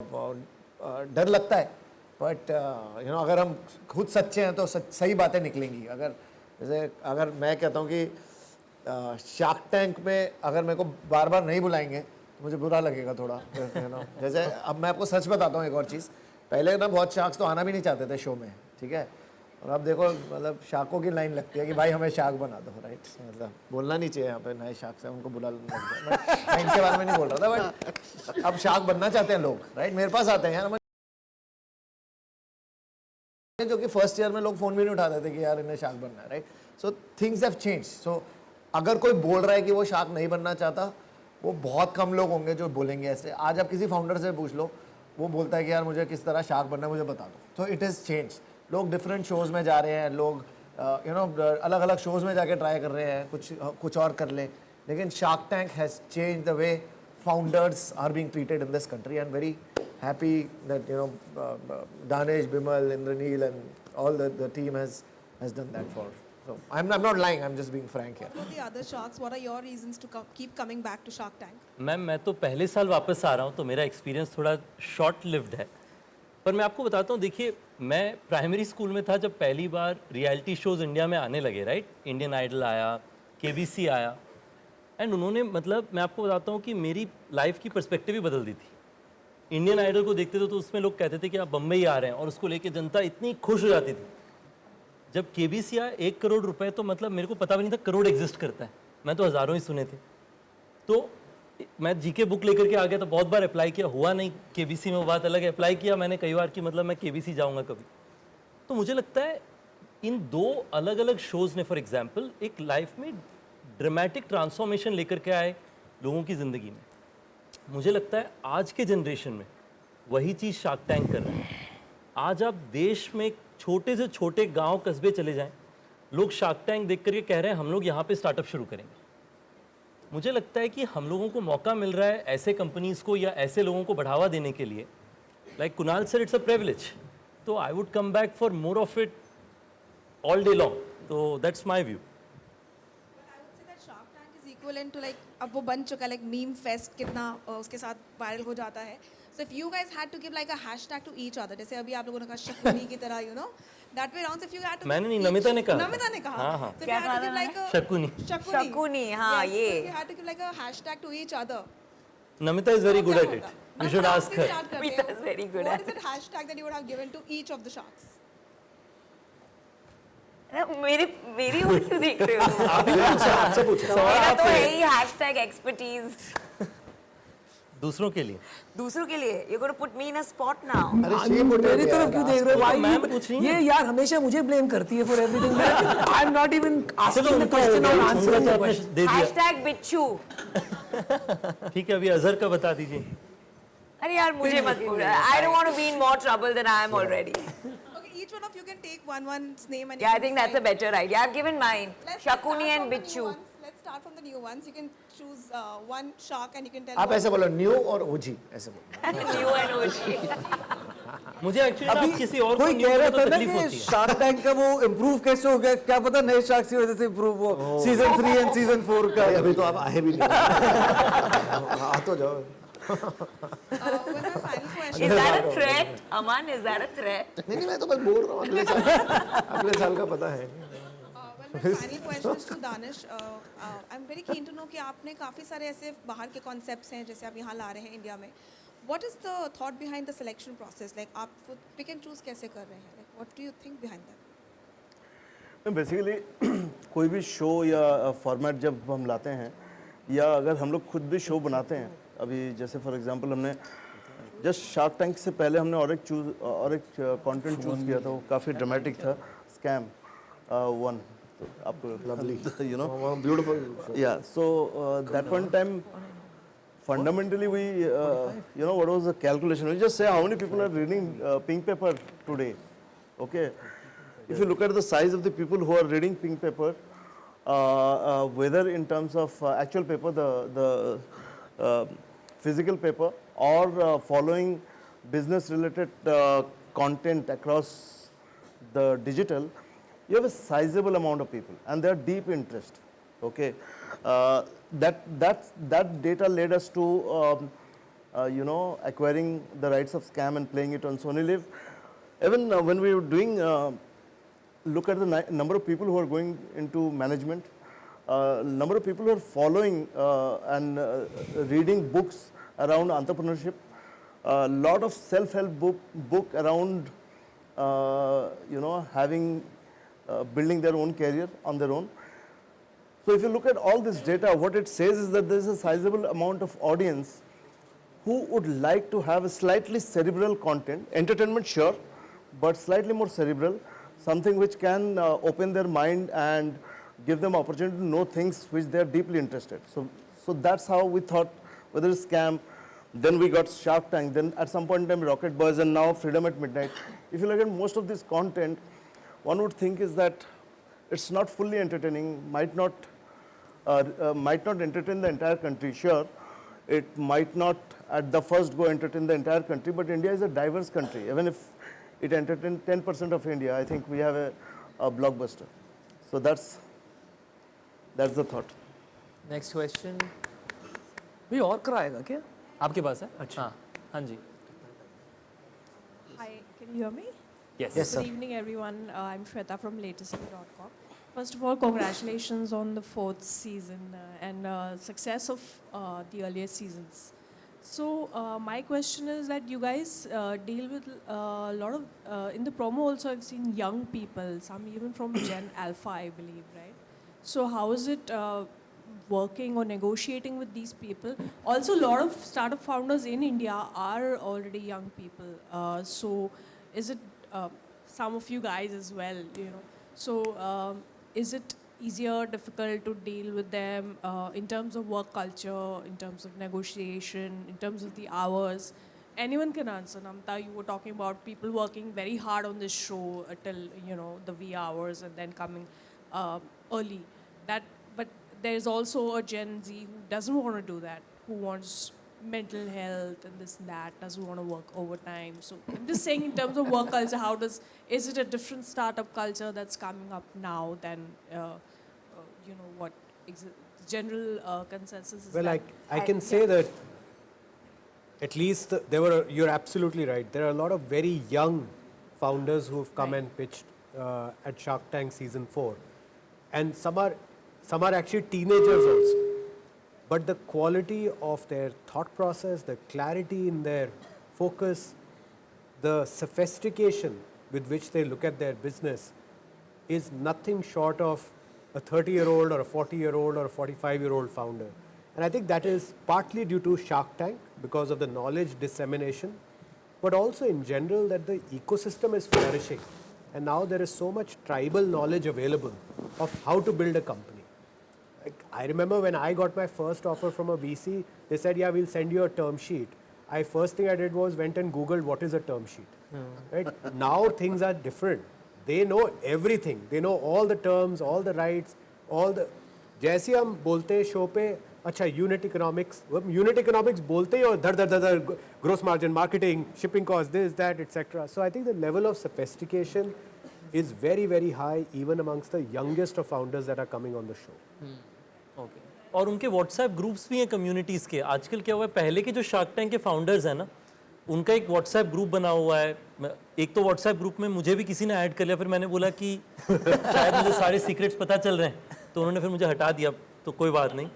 डर लगता है, बट यू नो अगर हम खुद सच्चे हैं तो सही बातें निकलेंगी। अगर जैसे अगर मैं कहता हूँ कि शार्क टैंक में अगर मेरे को बार बार नहीं बुलाएंगे तो मुझे बुरा लगेगा थोड़ा, यू नो। जैसे अब मैं आपको सच बताता हूँ एक और चीज़, पहले ना बहुत शार्क्स तो आना भी नहीं चाहते थे शो में, ठीक है, और अब देखो मतलब शार्कों की लाइन लगती है कि भाई हमें शार्क बना दो, राइट। मतलब बोलना नहीं चाहिए यहाँ पे नए शार्क से, उनको बुला लगता है, मैं इनके बारे में नहीं बोल रहा था, बट अब शार्क बनना चाहते हैं लोग, राइट। मेरे पास आते हैं यार, जो कि फर्स्ट ईयर में लोग फोन भी नहीं उठाते थे कि यार इन्हें शार्क बनना है, right. So things have change. सो अगर कोई बोल रहा है कि वो शार्क नहीं बनना चाहता, वो बहुत कम लोग होंगे जो बोलेंगे ऐसे। आज आप किसी फाउंडर से पूछ लो, वो बोलता है कि यार मुझे किस तरह शार्क बनना है मुझे बता दो। तो इट इज़ चेंज। लोग डिफरेंट शोज़ में जा रहे हैं, लोग यू नो अलग अलग शोज़ में जाके ट्राई कर रहे हैं कुछ और कर ले, लेकिन shark tank has change the way founders are being treated in this country, and very happy that Danesh, Bimal, Indraneel and all the team has done that for. So I'm not lying, I'm just being frank here. What about the other sharks? What are your reasons to keep coming back to Shark Tank? Ma'am मैं तो पहले साल वापस आ रहा हूँ, तो मेरा experience थोड़ा शॉर्ट लिव्ड है, पर मैं आपको बताता हूँ। देखिए, मैं प्राइमरी स्कूल में था जब पहली बार रियलिटी शोज़ इंडिया में आने लगे, राइट। इंडियन आइडल आया, केबीसी आया, एंड उन्होंने मतलब मैं आपको बताता हूँ कि मेरी लाइफ की पर्सपेक्टिव ही बदल दी थी। इंडियन आइडल को देखते थे तो उसमें लोग कहते थे कि आप बम्बई आ रहे हैं, और उसको लेके जनता इतनी खुश हो जाती थी। जब केबीसी आया 1 करोड़ रुपए, तो मतलब मेरे को पता भी नहीं था करोड़ एग्जिस्ट करता है, मैं तो हज़ारों ही सुने थे। तो मैं जीके बुक लेकर के आ गया, तो बहुत बार अप्लाई किया, हुआ नहीं केबीसी में, वो बात अलग है। अप्लाई किया मैंने कई बार कि मतलब मैं केबीसी जाऊँगा कभी। तो मुझे लगता है इन 2 अलग अलग शोज़ ने फॉर एग्जाम्पल एक लाइफ में ड्रामेटिक ट्रांसफॉर्मेशन लेकर के आए लोगों की ज़िंदगी में। मुझे लगता है आज के जनरेशन में वही चीज़ शार्क टैंक कर रहा है। आज आप देश में छोटे से छोटे गांव कस्बे चले जाएं, लोग शार्क टैंक देख करके कह रहे हैं हम लोग यहाँ पे स्टार्टअप शुरू करेंगे। मुझे लगता है कि हम लोगों को मौका मिल रहा है ऐसे कंपनीज़ को या ऐसे लोगों को बढ़ावा देने के लिए। Like Kunal sir, it's a privilege, तो I would come back for more of it all day long. तो that's my view. Equivalent to like अब वो बन चुका है, like meme fest कितना उसके साथ वायरल हो जाता है। So if you guys had to give like a hashtag to each other, जैसे अभी आप लोगों ने कहा शकुनी की तरह, you know, that way around, if you had to मैंने नहीं, नमिता ने कहा। नमिता ने कहा, हाँ हाँ, so if you had to give like a Shakuni, Shakuni, हाँ yes, ये so if you had to give like a hashtag to each other, Namita is very good at it, you should ask her. Namita is very good what at is that hashtag that you would have given to each of the sharks? मेरी ओर क्यों देख रहे हो? आपसे पूछा मेरा तो है ही हैशटैग एक्सपर्टीज। दूसरों के लिए, दूसरों के लिए you gonna put me in a spot now. मेरी तरफ क्यों देख रहे हो भाई? मैम पूछ रही हैं। ये यार हमेशा मुझे ब्लेम करती है for everything. I am not even asking the question और आंसरिंग द क्वेश्चन। दे दिया, हैशटैग बिच्छू। ठीक है। अभी अजहर का बता दीजिए। अरे यार मुझे मत बोलो, I don't want to be in more trouble than I am already. Okay, each one of you can take one's name and Yeah, I think that's a better idea. I've given mine. Shakuni and Bichu. Let's start from the new ones. You can choose one shark and you can tell आप ऐसे बोलो, new और ओजी ऐसे बोलो। New and Oshi. मुझे actually आप किसी और को कोई नहीं कह रहा तो था ना तकलीफ कि होती है। शार्क टैंक का वो इम्प्रूव कैसे हो गया, क्या पता नए शार्क की वजह से इम्प्रूव हो सीजन 3 एंड सीजन 4 का। अभी तो आप आए भी नहीं, आ तो जाओ। well, my final question. Is that a threat? Aman, is that a threat? नहीं, मैं तो बस बोल रहा हूँ, अगले साल का पता है। Well, my final question is to Danish. I'm very keen to know कि आपने काफ़ी सारे ऐसे बाहर के concepts हैं जैसे आप यहाँ ला रहे हैं इंडिया में. What is the thought behind the selection process? Like आप pick and choose कैसे कर रहे हैं? Like what do you think behind that? Basically कोई भी शो या फॉर्मेट जब हम लाते हैं या अगर हम लोग खुद भी शो बनाते हैं, अभी जैसे फॉर एग्जांपल हमने जस्ट शार्क टैंक से पहले हमने और एक कंटेंट चूज़ किया था, वो काफ़ी ड्रामेटिक था, स्कैम 1। तो आपको यू नो ब्यूटीफुल या so that one time fundamentally we you know what was the calculation? We just say how many people are reading pink paper today. Okay, if you look at the size of the people who are reading pink paper, whether in terms of actual paper, the physical paper, or following business related content across the digital, you have a sizable amount of people and they are deep interest. Okay, that data led us to you know, acquiring the rights of Scam and playing it on Sony Live. Even when we were doing, look at the number of people who are going into management, number of people who are following and reading books around entrepreneurship, a lot of self-help book around, you know, having, building their own career on their own. So if you look at all this data, what it says is that there is a sizable amount of audience who would like to have a slightly cerebral content, entertainment sure, but slightly more cerebral, something which can open their mind and give them opportunity to know things which they are deeply interested. So that's how we thought, whether it's Scam, then we got Shark Tank, then at some point in time Rocket Boys, and now Freedom at Midnight. If you look at most of this content, one would think is that it's not fully entertaining, might not entertain the entire country, sure. It might not at the first go entertain the entire country, but India is a diverse country. Even if it entertains 10% of India, I think we have a blockbuster. So that's the thought. Next question भी और कराएगा क्या आपके पास है अच्छा हाँ जी Hi, can you hear me? Yes. Good evening, everyone. I'm Shweta from latestly.com. First of all, congratulations on the 4th season and success of the earlier seasons. So my question is that you guys deal with a lot of, in the promo also I've seen young people, some even from Gen Alpha, I believe, right? So how is it working or negotiating with these people? Also, a lot of startup founders in India are already young people. So is it some of you guys as well, you know? So is it easier, difficult to deal with them in terms of work culture, in terms of negotiation, in terms of the hours? Anyone can answer. Namta, you were talking about people working very hard on this show till, you know, the wee hours and then coming early. But there's also a Gen Z who doesn't want to do that, who wants mental health and this and that, doesn't want to work overtime. So I'm just saying in terms of work culture, is it a different startup culture that's coming up now than, you know, what general consensus is? Well, that? I can say that at least you're absolutely right. There are a lot of very young founders who've come and pitched at Shark Tank season 4. And some are actually teenagers also. But the quality of their thought process, the clarity in their focus, the sophistication with which they look at their business is nothing short of a 30-year-old or a 40-year-old or a 45-year-old founder. And I think that is partly due to Shark Tank because of the knowledge dissemination, but also in general that the ecosystem is flourishing. And now there is so much tribal knowledge available of how to build a company. Like, I remember when I got my first offer from a VC, they said, yeah, we'll send you a term sheet. First thing I did was went and Googled what is a term sheet. Right? Now things are different. They know everything. They know all the terms, all the rights, all the... जैसे हम बोलते हैं show पे अच्छा unit economics बोलते ही और धर gross margin marketing shipping cost this that etcetera so I think the level of sophistication is very, very high even amongst the youngest of founders that are coming on the show. Okay और उनके WhatsApp groups भी हैं communities के. आजकल क्या हुआ है, पहले के जो शार्क टैंक के फाउंडर्स हैं ना, उनका एक व्हाट्सएप ग्रुप बना हुआ है. एक तो व्हाट्सएप ग्रुप में मुझे भी किसी ने ऐड कर लिया, फिर मैंने बोला कि शायद मुझे सारे सीक्रेट्स पता चल रहे हैं, तो उन्होंने फिर मुझे हटा दिया. तो कोई बात नहीं,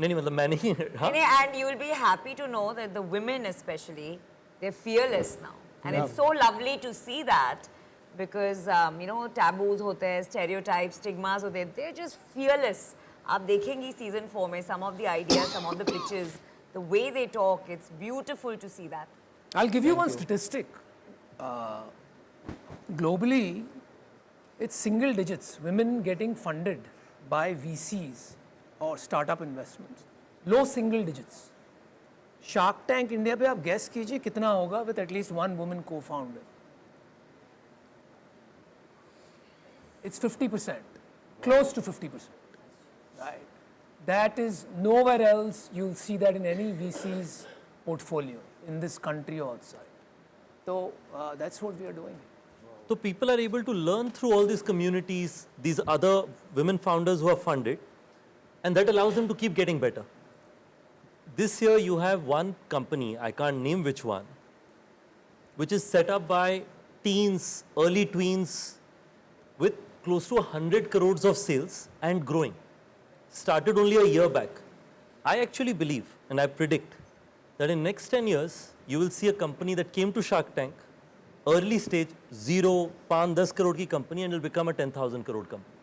नहीं मतलब मैं नहीं. And you will be happy to know that the women especially, they're fearless now. And it's so lovely to see that because, you know, taboos होते हैं, stereotypes, stigmas होते हैं, they're just fearless. आप देखेंगी season 4 में some of the ideas, some of the pitches, the way they talk, it's beautiful to see that. I'll give you one statistic. Globally, it's single digits, women getting funded by VCs or startup investments. Low single digits. Shark Tank India पे आप guess कीजिए कितना होगा with at least one woman co-founder. It's 50%, close to 50%, right? That is nowhere else you'll see that in any VC's portfolio in this country or outside. So that's what we are doing. So people are able to learn through all these communities, these other women founders who are funded, and that allows them to keep getting better. this year you have one company, I can't name which one, which is set up by teens, early tweens, with close to 100 crores of sales and growing. Started only a year back. I actually believe and I predict that in next 10 years, you will see a company that came to Shark Tank, early stage, 0, 5-10 crore ki company, and will become a 10,000 crore company.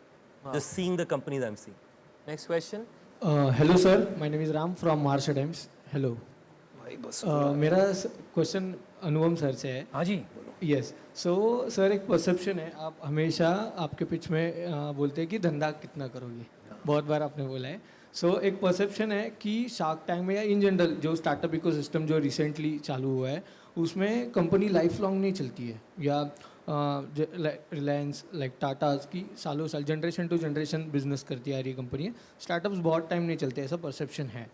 Just seeing the companies I'm seeing. Next question. Hello sir, my name is Ram from Maharashtra times. Hello. मेरा question अनुपम sir से है. हाँ जी. Yes. So sir, एक perception है, आप हमेशा आपके pitch में बोलते हैं कि धंधा कितना करोगे, बहुत बार आपने बोला है. सो एक परसेप्शन है कि शार्क टैंक में या इन जनरल जो स्टार्टअप इकोसिस्टम जो रिसेंटली चालू हुआ है उसमें कंपनी लाइफ लॉन्ग नहीं चलती है, या रिलायंस लाइक टाटाज की सालों साल जनरेशन टू जनरेशन बिजनेस करती आ रही कंपनी है. स्टार्टअप्स बहुत टाइम नहीं चलते, ऐसा परसेप्शन है.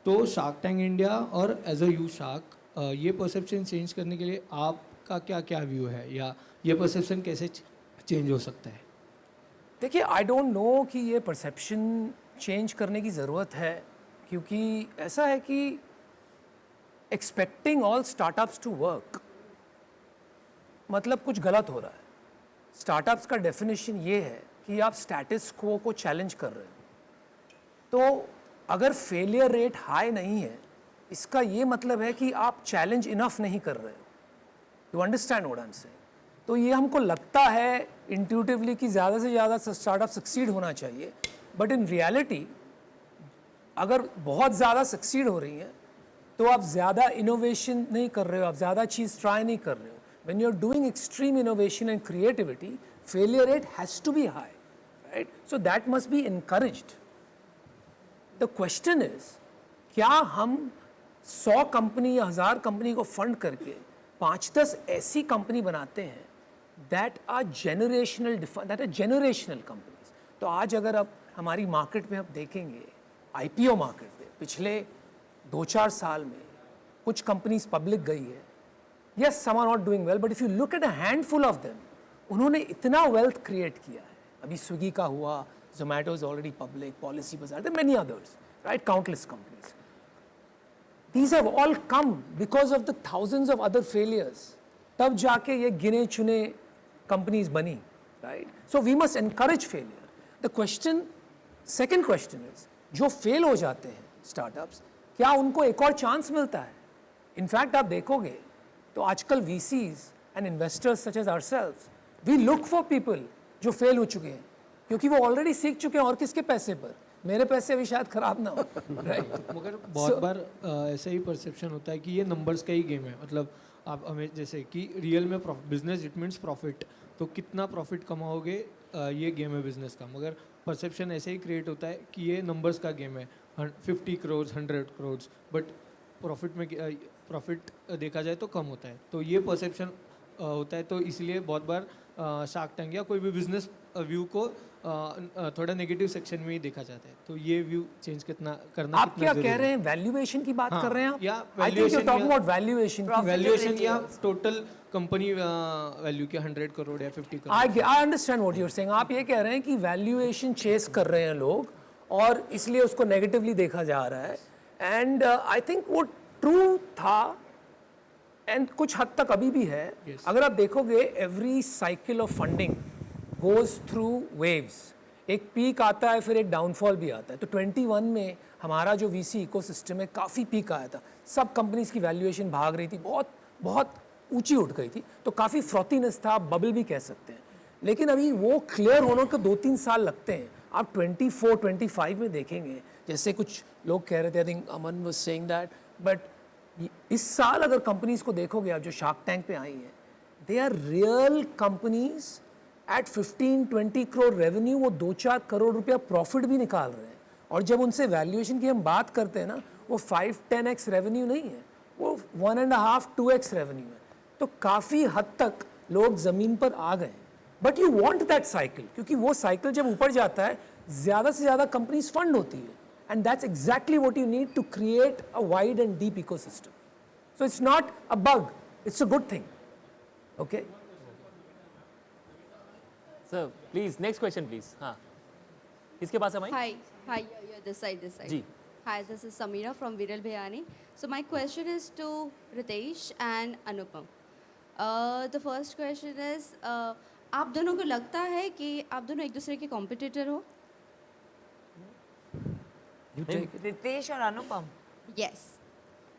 तो शार्क टैंक इंडिया और एज अ यू शार्क, ये परसेप्शन चेंज करने के लिए आपका क्या क्या व्यू है, या ये परसेप्शन कैसे चेंज हो सकता है? देखिए, आई डोंट नो कि ये परसेप्शन चेंज करने की ज़रूरत है, क्योंकि ऐसा है कि expecting all startups to work मतलब कुछ गलत हो रहा है. स्टार्टअप्स का डेफिनेशन ये है कि आप स्टेटस क्वो को चैलेंज कर रहे हो. तो अगर फेलियर रेट हाई नहीं है, इसका ये मतलब है कि आप चैलेंज इनफ नहीं कर रहे हो. You understand what I am saying? तो ये हमको लगता है इंट्यूटिवली कि ज़्यादा से ज़्यादा स्टार्टअप सक्सीड होना चाहिए, बट इन रियलिटी अगर बहुत ज़्यादा सक्सीड हो रही हैं तो आप ज़्यादा इनोवेशन नहीं कर रहे हो, आप ज़्यादा चीज़ ट्राई नहीं कर रहे हो. When you're doing extreme innovation and creativity, failure rate has to be high, right? So that must be encouraged. The question is, क्या हम 100 कंपनी या 1000 कंपनी को फंड करके 5-10 ऐसी कंपनी बनाते हैं that are generational companies. तो आज अगर आप हमारी मार्केट में आप देखेंगे, IPO मार्केट में पिछले 2-4 साल में कुछ कंपनीज पब्लिक गई है. Yes, some are not doing well, but if you look at a handful of them, उन्होंने इतना wealth create किया है. अभी स्विगी का हुआ, Zomato is already public, Policy Bazaar, there are many others, right? Countless companies. These have all come because of the thousands of other failures. तब जाके ये गिने चुने companies बनी, right? So we must encourage failure. The question, second question is, जो fail हो जाते हैं startups, क्या उनको एक और chance मिलता है? In fact, आप देखोगे तो आजकल VCs and investors such as ourselves, we look for people जो फेल हो चुके हैं, क्योंकि वो ऑलरेडी सीख चुके हैं. और किसके पैसे पर? मेरे पैसे अभी शायद खराब ना हो. मगर बहुत बार ऐसा ही परसेप्शन होता है कि ये नंबर्स का ही गेम है. मतलब आप हमें जैसे कि रियल में बिजनेस इट मीन्स प्रॉफिट, तो कितना प्रॉफिट कमाओगे ये गेम है बिजनेस का. मगर परसेप्शन ऐसे ही क्रिएट होता है कि ये नंबर्स का गेम है, 50 करोड़ 100 करोड़, बट प्रॉफिट देखा जाए तो कम होता है. तो ये परसेप्शन होता है, तो इसलिए बहुत बार शार्क टैंक या कोई भी बिजनेस व्यू को थोड़ा नेगेटिव सेक्शन में ही देखा जाता है. तो ये व्यू चेंज करना आप क्या कह रहे हैं? वैल्यूएशन की बात कर रहे हैं आप? या वैल्यूएशन या टोटल कंपनी वैल्यू के 100 करोड़ या 50 crore. I understand what you are saying. आप ये कह रहे हैं कि वैल्यूएशन चेस कर रहे हैं लोग और इसलिए उसको नेगेटिवली देखा जा रहा है. एंड आई थिंक वो ट्रू था एंड कुछ हद तक अभी भी है. अगर आप देखोगे every cycle of funding goes through waves. एक पीक आता है, फिर एक डाउनफॉल भी आता है. तो 21 में हमारा जो VC इकोसिस्टम है काफ़ी पीक आया था. सब कंपनीज की वैल्यूएशन भाग रही थी, बहुत बहुत ऊंची उठ गई थी. तो काफ़ी फ्रॉतीनेस था, आप बबल भी कह सकते हैं. लेकिन अभी वो क्लियर होने को 2-3 साल लगते हैं. आप 24-25 में देखेंगे, जैसे कुछ लोग कह रहे थे, I think Aman was saying that, but इस साल अगर कंपनीज को देखोगे आप जो शार्क टैंक पे आई हैं, they are real companies at 15-20 crore revenue, वो 2-4 करोड़ रुपया प्रॉफिट भी निकाल रहे हैं. और जब उनसे वैल्यूएशन की हम बात करते हैं ना, वो 5-10x रेवेन्यू नहीं है, वो 1.5-2x रेवेन्यू है. तो काफ़ी हद तक लोग ज़मीन पर आ गए हैं. But you want that cycle, क्योंकि वो साइकिल जब ऊपर जाता है ज़्यादा से ज़्यादा कंपनीज फंड होती है. And that's exactly what you need to create a wide and deep ecosystem. So it's not a bug, it's a good thing. Okay? Sir, please, next question please. हाँ. किसके पास है mic? Hi, yeah, this side. जी. Hi, this is Samira from Viral Bhayani. So my question is to Ritesh and Anupam. The first question is, आप दोनों को लगता है कि आप दोनों एक दूसरे के कॉम्पिटिटर हो? रितेश और अनुपम Yes.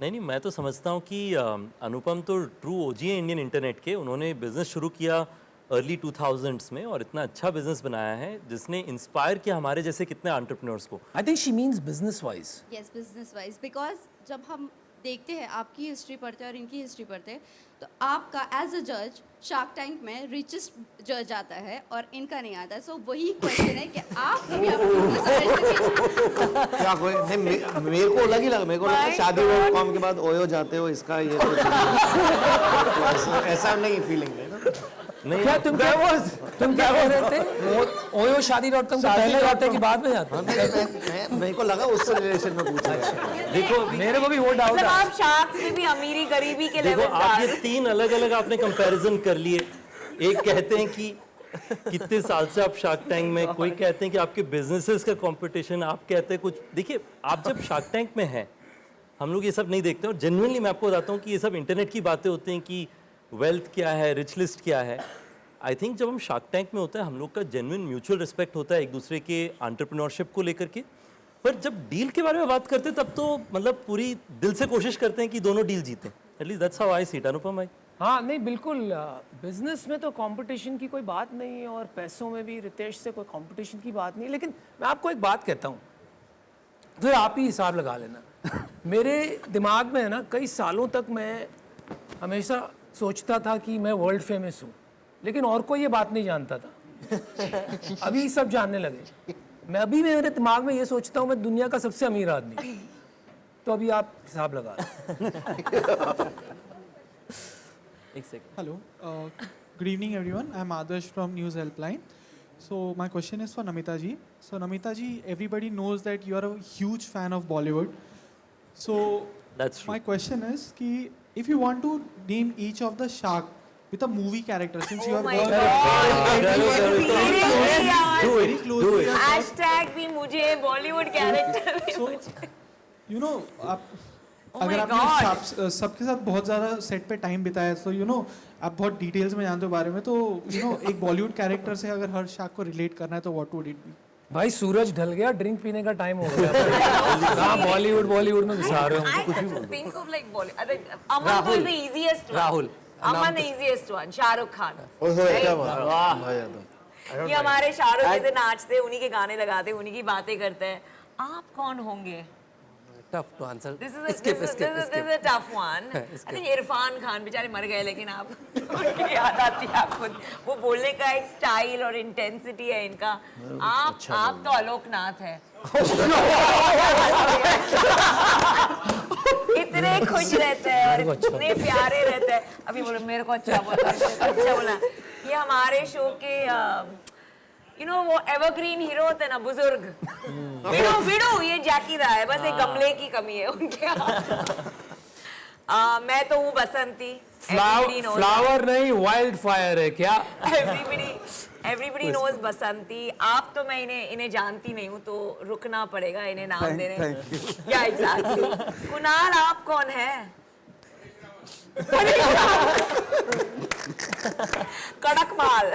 नहीं, मैं तो समझता हूँ कि अनुपम तो ट्रू ओजी है इंडियन इंटरनेट के। उन्होंने बिजनेस शुरू किया अर्ली 2000s में और इतना अच्छा बिजनेस बनाया है जिसने इंस्पायर किया हमारे जैसे कितने एंटरप्रेन्योर्स को। I think she means business wise. Yes, business wise. Because जब हम देखते हैं आपकी हिस्ट्री पढ़ते हैं और इनकी हिस्ट्री पढ़ते हैं तो आपका एज अ जज शार्क टैंक में रिचेस्ट जज आता है और इनका नहीं आता है। सो वही क्वेश्चन है कि आप कभी क्या कोई नहीं मेरे को अलग ही लगा। मेरे को लगा शादी.com के बाद ओयो जाते हो इसका ये तो ऐसा नहीं फीलिंग है ना। नहीं, क्या तुम क्या कह रहे थे? ओयो शादी.com से पहले जाते कि बाद में जाते? मेरे को लगा उससे रिलेशन में पूछा है। देखो मेरे को भी वो डाउट मतलब है। आप शार्क में भी अमीरी गरीबी के देखो लेवल आप ये 3 अलग अलग आपने कंपैरिजन कर लिए। एक कहते हैं कि कितने साल से आप शार्क टैंक में, कोई कहते हैं कि आपके बिजनेसेस का कंपटीशन, आप कहते हैं कुछ। देखिए आप जब शार्क टैंक में हैं हम लोग ये सब नहीं देखते और जेन्युइनली मैं आपको बताता हूँ कि ये सब इंटरनेट की बातें होती हैं कि वेल्थ क्या है, रिच लिस्ट क्या है। आई थिंक जब हम शार्क टैंक में होते हैं हम लोग का जेन्युइन म्यूचुअल रिस्पेक्ट होता है एक दूसरे के एंटरप्रेन्योरशिप को लेकर के। पर जब डील के बारे में बात करते हैं तब तो मतलब पूरी दिल से कोशिश करते हैं कि दोनों डील जीतें। At least that's how I see it. Anupam भाई? हाँ नहीं बिल्कुल, बिजनेस में तो कंपटीशन की कोई बात नहीं है और पैसों में भी रितेश से कोई कंपटीशन की बात नहीं। लेकिन मैं आपको एक बात कहता हूँ, तो आप ही हिसाब लगा लेना। मेरे दिमाग में है ना, कई सालों तक मैं हमेशा सोचता था कि मैं वर्ल्ड फेमस हूँ, लेकिन और कोई ये बात नहीं जानता था। अभी सब जानने लगे। मैं अभी मेरे दिमाग में ये सोचता हूँ मैं दुनिया का सबसे अमीर आदमी। तो अभी आप हिसाब लगा लें। एक second. Hello. Good evening, everyone. I'm Adarsh from News Helpline. So my question is for Namita ji. So Namita ji, everybody knows that you are a huge fan of Bollywood. So That's true. my question is, ki if you want to name each of the shark with a movie character, since you Oh are my very, God. very close to your hashtag भी मुझे Bollywood character भी So, मुझे। you know, आप Oh my अगर God. आपने सबके साथ बहुत ज़्यादा सेट पे टाइम बिताया है, तो यू नो आप बहुत डिटेल्स में जानते हो बारे में, तो यू नो एक बॉलीवुड कैरेक्टर से अगर हर शार्क को रिलेट करना है तो व्हाट वुड इट बी? भाई सूरज ढल गया, ड्रिंक पीने का टाइम हो गया। कहाँ बॉलीवुड में घुसा रहे हो? I just think of like Bollywood. Aman is the easiest one. Rahul. Aman the easiest one. Shahrukh Khan. ओहो क्या बात। भाई यादव। ये हमारे शाहरुख जैसे नाचते, उन्हीं के गाने लगाते, उन्हीं की बातें करते हैं। आप कौन होंगे? Tough to answer. This is a tough one. I think Irrfan Khan बेचारे मर गए, लेकिन आप उनकी याद आती है आपको। वो बोलने का एक स्टाइल और इंटेंसिटी है इनका। आप तो आलोकनाथ है। इतने खुश रहते हैं और इतने प्यारे रहते हैं। अभी बोलो मेरे को अच्छा बोला, अच्छा बोला। ये हमारे शो के यू नो वो एवरग्रीन हीरो होते हैं ना, बुजुर्ग। विडो ये जैकी रा है, बस एक गमले की कमी है उनके। मैं तो हूँ बसंती। फ्लावर नहीं, वाइल्ड फायर है क्या? एवरीबडी नोज बसंती। आप तो मैं इन्हें जानती नहीं हूँ, तो रुकना पड़ेगा इन्हें नाम देने। क्या एग्जैक्टली? कुणाल आप कौन है? कड़क माल।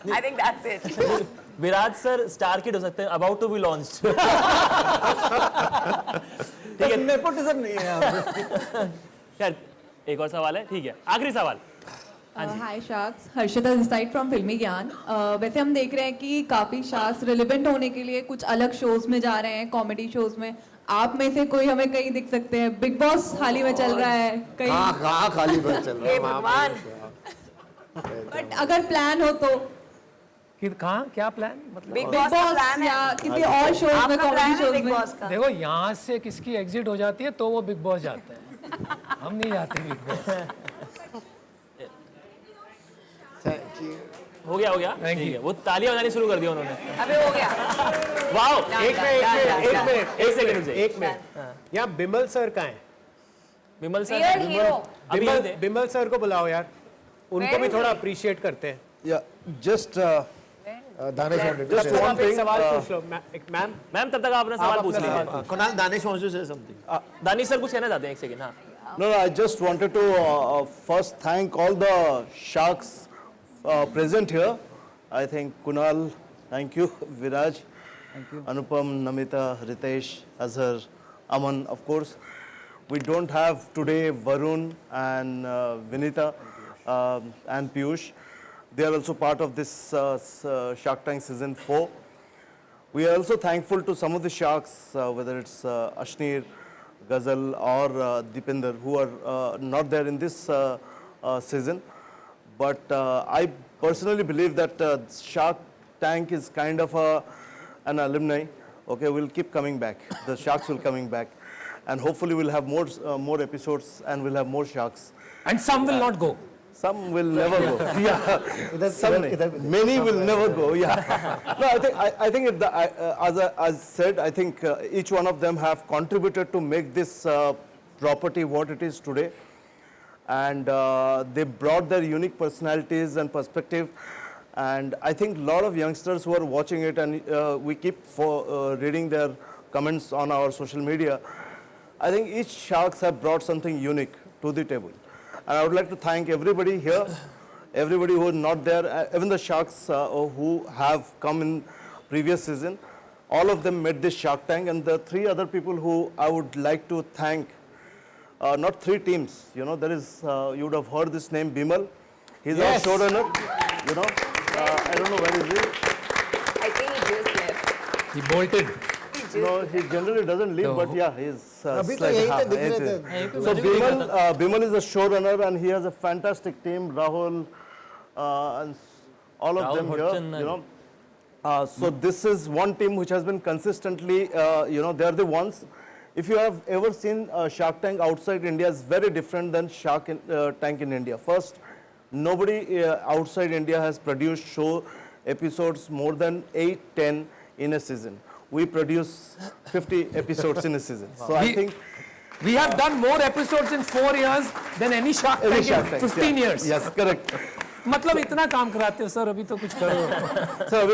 I think that's it. Virat sir star kid हो सकते हैं, अबाउट टू बी लॉन्च्ड। ठीक है, नेपोटिज्म नहीं है यहाँ पे। खैर एक और सवाल है, ठीक है, आखिरी सवाल। Hi sharks, Harshita this side from Filmy Gyan. वैसे हम देख रहे हैं कि काफ़ी शार्क्स रिलेवेंट होने के लिए कुछ अलग शोज में जा रहे हैं, कॉमेडी शोज में। आप में से कोई हमें कहीं दिख सकते हैं? बिग बॉस हाल ही में चल रहा है कहीं, कहाँ खाली बस चल रहा हे है। भगवान। बट अगर प्लान हो तो कि कहाँ क्या प्लान? मतलब बिग बिग बॉस का बॉस प्लान या है? किसी और शोज में, आपका प्लान कॉमेडी है शोज बिग में? बॉस का? देखो यहाँ से किसकी एग्जिट हो जाती है तो वो बिग बॉस जाते हैं, हम नहीं जाते बिग बॉस। हो गया Thank ठीक you. है, वो तालियां बजानी शुरू कर दिया उन्होंने। अबे हो गया। वाओ, डन, एक डन, मिनट, डन, एक डन, मिनट, एक सेकंड रुक एक मिनट। यहाँ बिमल सर कहाँ हैं? विमल सर रियल हीरो। अभी बिमल दे। बिमल सर को बुलाओ यार, उनको Where भी is थोड़ा he? अप्रिशिएट करते हैं। या just Danish wanted to Just say one thing. सवाल पूछ लो मैम मैम तब तक आप अपना सवाल पूछ लीजिए Kunal, Danish wants to say something. Danish sir कुछ कहना चाहते हैं एक सेकंड हाँ No, I just wanted to first thank all the sharks present here. I think Kunal, thank you, Viraj, thank you, Anupam, Namita, Ritesh, Azhar, Aman, of course. We don't have today Varun and Vinita and Piyush. They are also part of this Shark Tank season 4. We are also thankful to some of the sharks, whether it's Ashneer, Ghazal or Deepinder, who are not there in this season. But I personally believe that Shark Tank is kind of an alumni. Okay, we'll keep coming back. The sharks will coming back. And hopefully we'll have more episodes and we'll have more sharks. And some will not go. Some will never go. Yeah, some many will never go. Yeah. No, I think as I said, I think each one of them have contributed to make this property what it is today, and they brought their unique personalities and perspective. And I think a lot of youngsters who are watching it, and we keep reading their comments on our social media. I think each sharks have brought something unique to the table. And I would like to thank everybody here, everybody who is not there, even the sharks who have come in previous season. All of them met this Shark Tank, and the 3 other people who I would like to thank, not 3 teams, you know, there is, you would have heard this name, Bimal. He's our showrunner, you know, I don't know where is he. I think he just left. He bolted. No, he generally doesn't leave, but yeah, he's अभी तो यही तो दिख रहे थे. So Bimal is a showrunner and he has a fantastic team, Rahul, and all of them here, you know. So this is one team which has been consistently, you know, they are the ones. If you have ever seen Shark Tank outside India, is very different than Shark Tank in India. First, nobody outside India has produced show episodes more than 8-10 in a season. We produce 50 episodes in a season. So I think we have done more episodes in 4 years than any Shark Tank in 15 years. Yes, correct. मतलब इतना काम कराते हो sir, अभी तो कुछ करो. So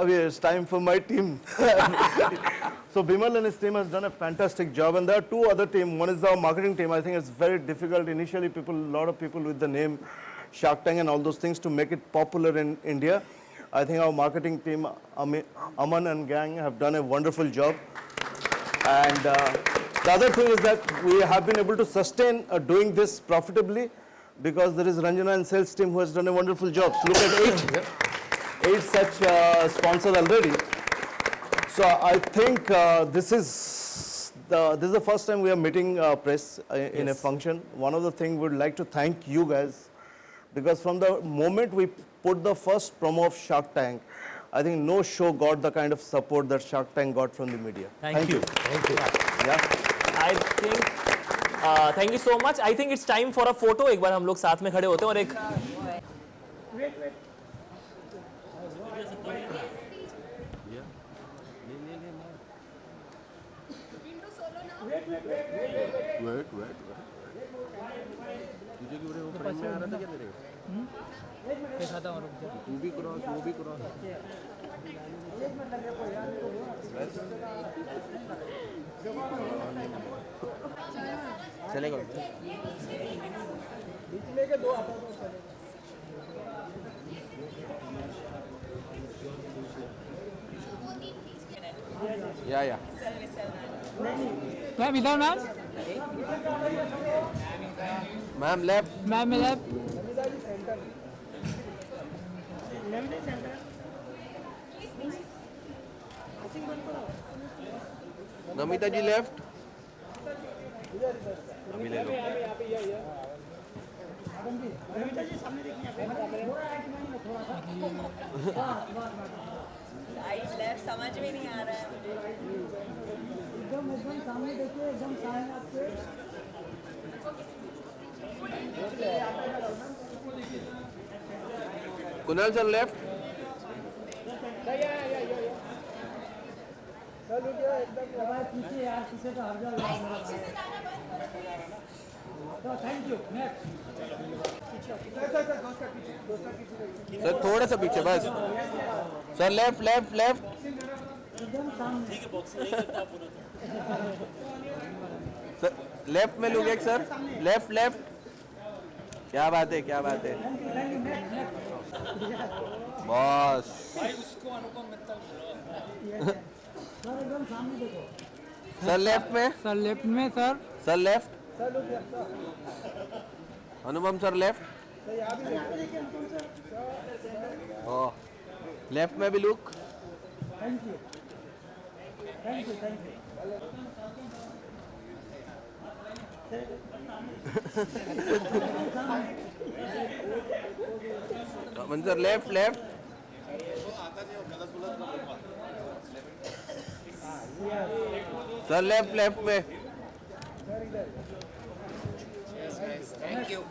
it's time for my team. So Bimal and his team has done a fantastic job, and there are 2 other teams. One is our marketing team. I think it's very difficult initially. A lot of people with the name Shark Tank and all those things to make it popular in India. I think our marketing team, Aman and gang, have done a wonderful job. And the other thing is that we have been able to sustain doing this profitably because there is Ranjana and sales team who has done a wonderful job. Look at 8 such sponsors already. So I think this is the first time we are meeting press in a function. One of the things we would like to thank you guys, because from the moment we put the first promo of Shark Tank, I think no show got the kind of support that Shark Tank got from the media. Thank you. Thank you. Yeah. I think thank you so much. I think it's time for a photo. एक बार हम लोग साथ में खड़े होते हैं और एक चलेगा. Yeah. मैम इधर मैम. Ma'am left. मैम इधर. Namita ji left. समझ में नहीं आ रहा है. Kunal sir left. सर थोड़ा सा पीछे बस sir left left left sir left में लुक एक सर लेफ्ट लेफ्ट क्या बात है बॉस सर लेफ्ट में sir left Anupam sir left oh left में भी look Aman sir left left sir left left में थैंक यू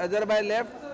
अजर भाई लेफ्ट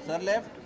सर लेफ्ट